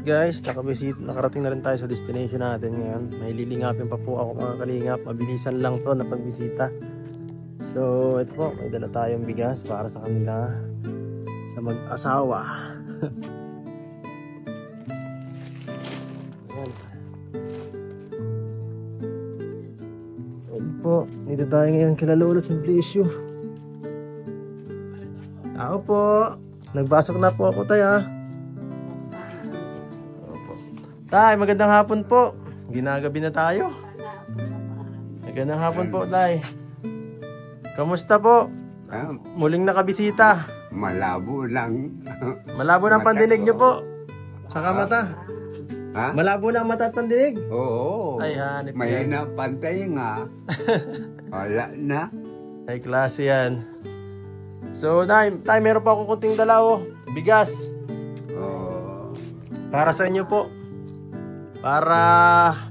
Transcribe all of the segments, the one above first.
Guys, nakarating na rin tayo sa destination natin ngayon. May lilingapin pa po ako mga kalingap. Mabilisan lang to na pagbisita. So, ito po, may dala tayong bigas para sa kanila sa mag-asawa. Ayan po, dito tayo ngayon kila Lolo Simplicio. Tao po, nagbasok na po ako tayo. Tay, magandang hapon po. Ginagabi na tayo. Magandang hapon po, Tay. Kamusta po? Muling nakabisita. Malabo lang. Malabo ng pandinig nyo po. Saka mata. Ha? Malabo na ang mata at pandinig. Oo. Ay, hanip may yan. napantay nga. Wala na. Ay, klase yan. So, Tay, meron pa akong kunting dala, oh. Bigas. Oo. Para sa inyo po. Para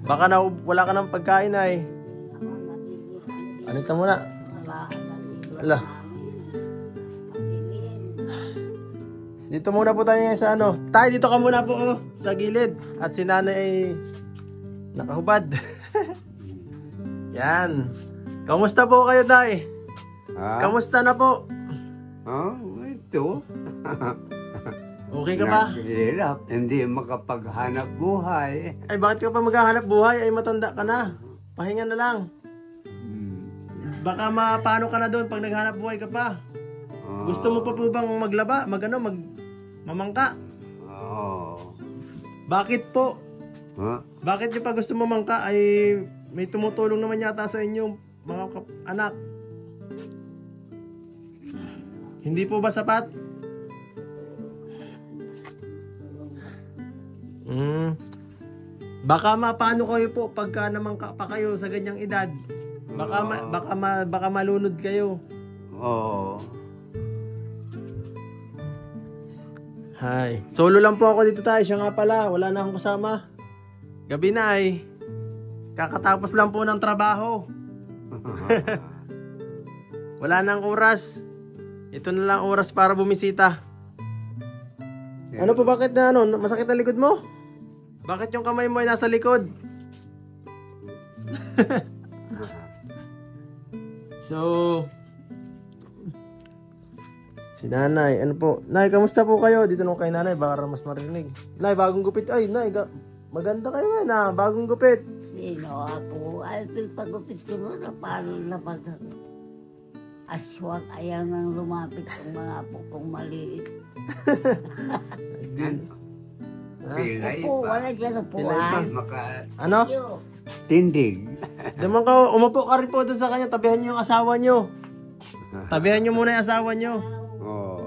baka na wala ka ng pagkain ay. Anita muna. Ala. Dito muna po tayo sa ano. Tayo dito ka muna po oh, sa gilid. At si nanay ay nakahubad. Yan. Kamusta po kayo, Tay? Ha? Kamusta na po? Oh, ito. Okay ka ba? Hirap. Hindi makapaghanap buhay. Ay, bakit ka pa maghahanap buhay? Ay, matanda ka na. Pahinga na lang. Baka paano ka na doon pag naghanap buhay ka pa? Gusto mo pa po bang maglaba? Mamangka? Oo. Bakit po? Huh? Bakit yung pa gusto mamangka ay may tumutulong naman yata sa inyong mga anak? Hindi po ba sapat? Baka paano kayo po pagka naman pa kayo sa ganyang edad? Baka malunod kayo. Oo. Hi. Solo lang po ako dito tayo. Siya nga pala. Wala na akong kasama. Gabi na ay. Kakatapos lang po ng trabaho. Wala nang oras. Ito na lang oras para bumisita. Ano po, bakit na masakit ang likod mo? Bakit yung kamay mo ay nasa likod? So, si nanay, ano po? Nay, kamusta po kayo? Dito nung kay nanay, baka mas marinig. Nay, bagong gupit. Ay, nay, maganda kayo na, bagong gupit. Sino ako? Ay, pagupit ko na paano na pag aswang ayaw nang lumapit ang mga apo kong maliit. Pilay Opo, pa. wala siya na po. Pilay pa. Ano? Tindig. Diman ka, umupo ka rin po doon sa kanya. Tabihan niyo yung asawa niyo. Tabihan niyo muna yung asawa niyo. Oo.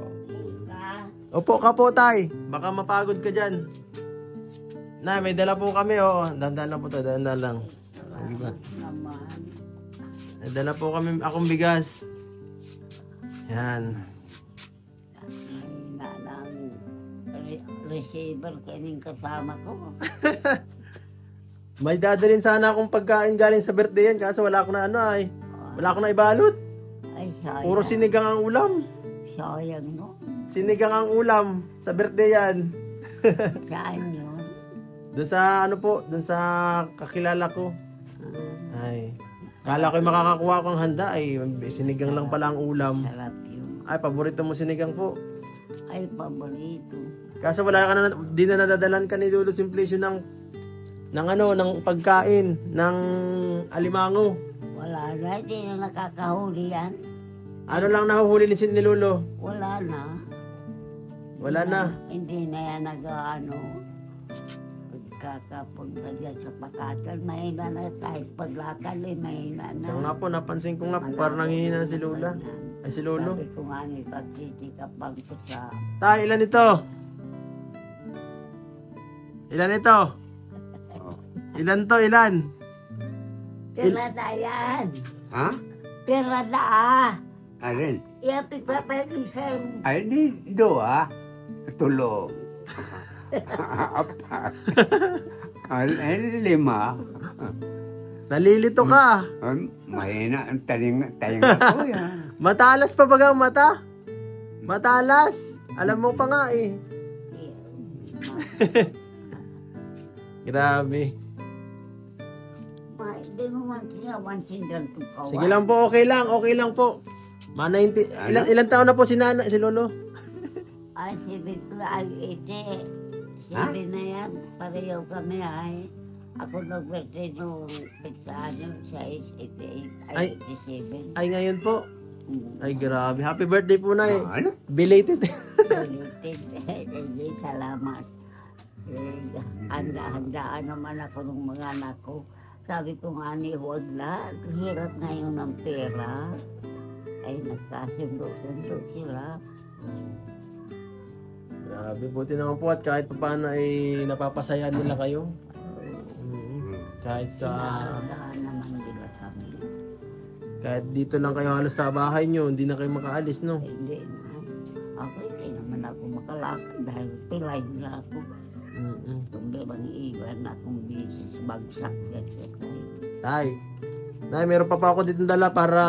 Upo ka po, Tay. Baka mapagod ka dyan. Na, may dala po kami, oh. Dandan lang po to, dandan lang. May dala po kami, akong bigas. Yan. Receiver kaning kasama ko. May dadalhin sana akong pagkain galing sa birthday yan. Kaso wala ko na ay. Wala ko na ibalot. Ay, sayang. Puro sinigang ang ulam. Sayang, no? Sinigang ang ulam sa birthday yan. Saan yun? Doon sa doon sa kakilala ko. Ay. Kala ko makakakuha kong handa ay sinigang lang pala ang ulam. Sarap yun. Ay, paborito mo sinigang po. Ay, paborito. Kaso wala ka na, di na nadadalan ka ni Lolo Simplicio ng pagkain, ng alimango. Wala na, hindi na nakakahuli yan. Ano lang nahuhuli ni Lolo? Wala na. Wala na. Hindi na yan pagkakapunta dyan sa pakatan, mahina na kahit paglakad mahina na. So nga po, napansin ko nga po, parang nanghihina si Lola. Ay, si Lolo. Sabi ko nga ni pagtitikapag ko sa... Tay, ilan ito? Ilan ito? Ilan to, ilan? Tirada yan! Ha? Tirada Alin? Iapit pa pa yung isang... Ay, di doa. Tulong. Apat. Alin, 5. Nalilito ka. Mahina ang talinga ko yan. Matalas pa baga ang mata? Matalas. Alam mo pa nga eh. Grabe. Hindi mo man pinawansin dyan itong kawan. Sige lang po, okay lang po. Ilang taon na po si Lolo? Ay, 7 ay 7 na yan. Pareho kami ay. Ako nag-birthday nung Petsano, 6, 88, Ay. 87. Ay, ngayon po. Ay, grabe. Happy birthday po, Nay. Ano? Belated. Ulitin. Salamat. Handa-handaan naman ako ng mga anak ko. Sabi ko nga ni, huwag na. Hirap ngayon ng pera. Ay, nagkasundo-sundo sila. Grabe, buti naman po at kahit pa paano ay napapasaya nila kayo. Kahit sa... Handa naman nila kami. Kahit dito lang kayo halos sa bahay nyo, hindi na kayo makaalis, no? Hindi naman. Ako hindi naman ako makalakad dahil pilay nila ako. Kung di bang iwan akong bisis, bagsak yan siya tayo. Tay, meron pa ako dito dala para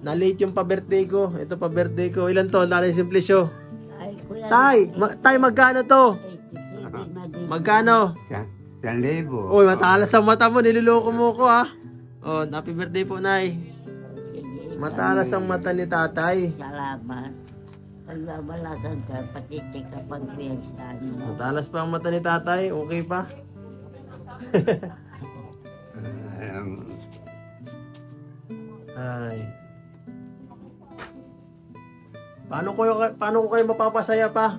na-late yung pa-birthday ko. Ito pa-birthday ko. Ilan to? Dala yung simple show. Ay, kuya. Tay, magkano to? 87 na din. Magkano? 1,000. Uy, matalas ang mata mo. Nililoko mo ko, ha? Oh, happy birthday po, Nay. Sige, Matalas ang mata ni tatay. salamat. Pagbabalasan ka, patitik ka pag-fiesta mo. Matalas pa ang mata ni tatay. Okay pa? Ay. Paano ko kayo mapapasaya pa?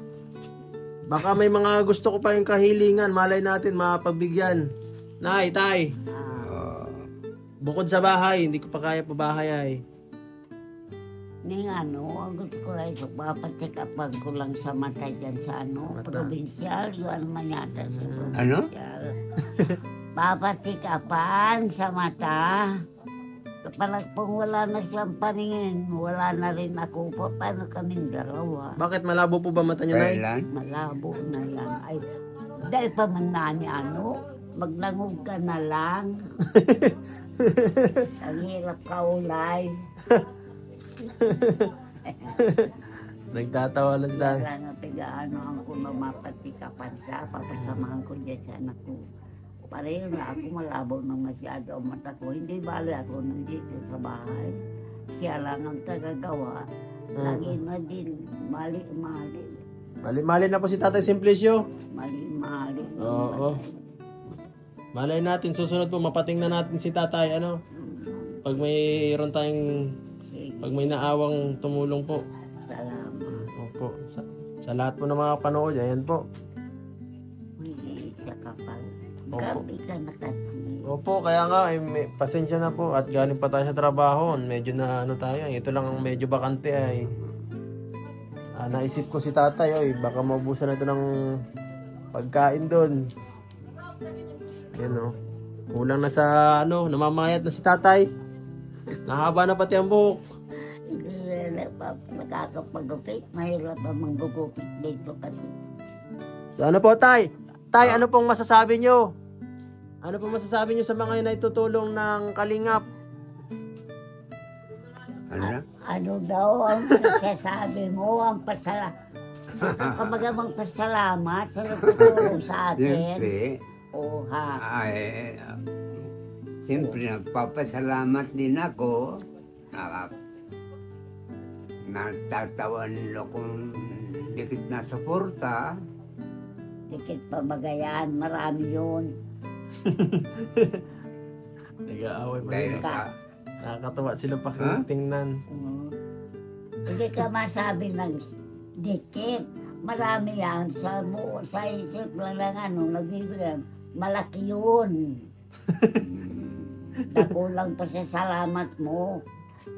Baka may mga gusto ko pa yung kahilingan. Malay natin, mapagbigyan. Nay, tay. Bukod sa bahay, hindi ko pa kaya pa bahay ay. Ning ang gusto ko ay papatikapan ko lang sa mata dyan sa provincial, yun man yata sa provincial. Papatikapan sa mata. Kapag kung wala na siyang paningin, wala na rin ako. Paano kaming dalawa? Bakit malabo po ba mata niyo, Nay? Malabo na yan. Ay, dahil pa man na ni maglangog ka na lang. Ang hirap kaulay. Nagtatawa lang tayo. Wala na tigaan ako mamapatikapan siya. Papasamahan ko dyan sa anak ko. Pareho na ako malabo ng masyado ang mata ko. Hindi bali ako nandito sa bahay. Siya lang ang tagagawa. Lagi na din mali-mali. Mali-mali na po si Tatay Simplicio. Mali-mali. Oo. Malay natin, susunod po, mapatingnan natin si Tatay, Pag mayroon tayong, pag may naawang tumulong po. Salamat. Opo. Sa lahat po ng mga panood, ayan po. Hindi siya kapal. Opo. Gabi ka na kasi. Opo, kaya nga, pasensya na po at galing pa tayo sa trabaho. Medyo na tayo, ito lang ang medyo bakante ay. Naisip ko si Tatay, baka maubusan na ito ng pagkain doon. Yan kulang na sa namamayat na si Tatay. Nahaba na pati ang buhok. Hindi na nakakapagupit. Mahirap pa manggugupit dito kasi. So ano po, Tay? Tay, ano pong masasabi nyo? Ano pong masasabi nyo sa mga naitutulong ng Kalingap? Ano daw ang sasabi mo? Ang kamagamang pasalamat sa nagtutulong sa atin. Siyempre, siyempre nagpapasalamat din ako. Natatawan akong dikit na suporta. Dikit pa bagayan, marami yun. Nag-aaway pa Dahil rin. sa... Nakakatawa sila pakitingnan. Hindi ka masabi ng dikit. Marami yan sa isip lang nagbibigay. Malaki yun. Nakulang pa sa salamat mo.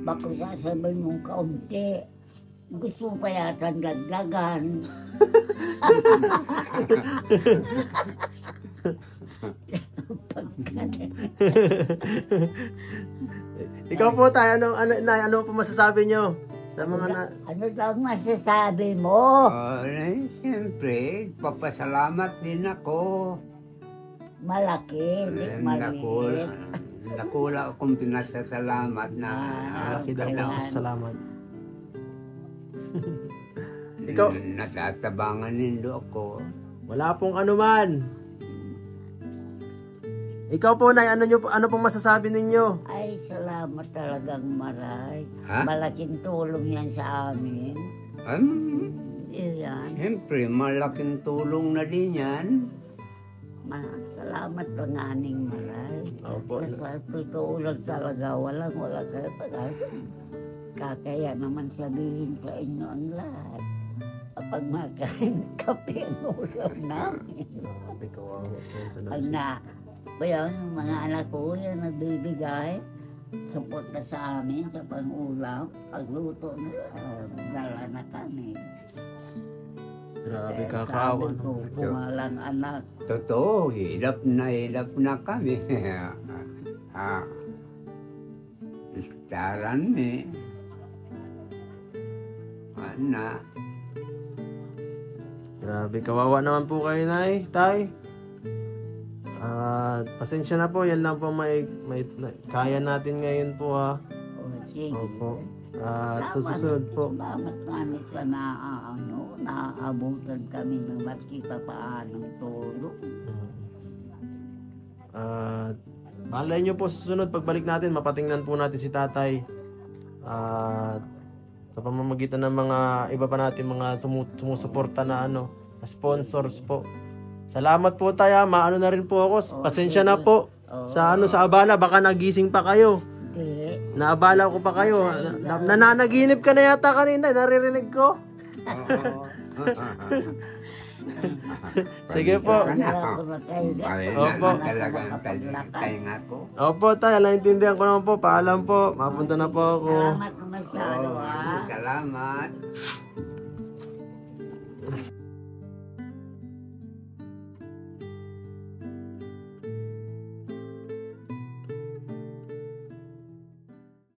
Baka sasabihin mong kaunti. Gusto pa yata dagdagan. Ikaw po, Tay, ano po masasabi nyo sa mga Ano daw masasabi mo? Siyempre, papasalamat din ako. Malaki, hindi maliit. Nakula akong pinasasalamat na malaki daw po salamat. Ikaw? Natatabangan nindo ako. Wala pong anuman. Ikaw po, Nay, ano pong masasabi ninyo? Ay, salamat talagang maray. Ha? Malaking tulong yan sa amin. Iyan. Siyempre, malaking tulong na din yan. Salamat ang aning maray. Opo. Sa totoo lang talaga, walang kayo kakaya naman sabihin sa inyo ang lahat. Kapag makain kape ang ulam namin. Grabe, kawawa po talaga Ang siya. na, kaya yung mga anak ko yan nagbibigay, support na sa amin sa pang-ulam, pagluto na, dala na kami. Grabe, Kaya kakawa. sabi ko, kung walang anak, Totoo, hirap na kami. Istaran eh. Anak. Grabe, kawawa naman po kayo, Nay, Tay. Pasensya na po, yan lang po kaya natin ngayon po, ha. o sige. Opo. At sa susunod po. Salamat namin sa naaabutan kami ng maski pa paanong tulong. At malay nyo po sa susunod, pagbalik natin, mapatingnan po natin si Tatay. At sa pamamagitan ng mga iba pa natin mga sumusuporta na sponsors po. Salamat po tayo, maano na rin po ako. Pasensya na po sa sa abala, baka nagising pa kayo. Hindi. Naabala ko pa kayo. Nananaginip ka na yata kanina, naririnig ko. Sige po. Opo. Talagang tainga ko. Opo tayo, naintindihan ko naman po. Paalam po, mapunta na po ako. Salamat masyado, ha. Salamat.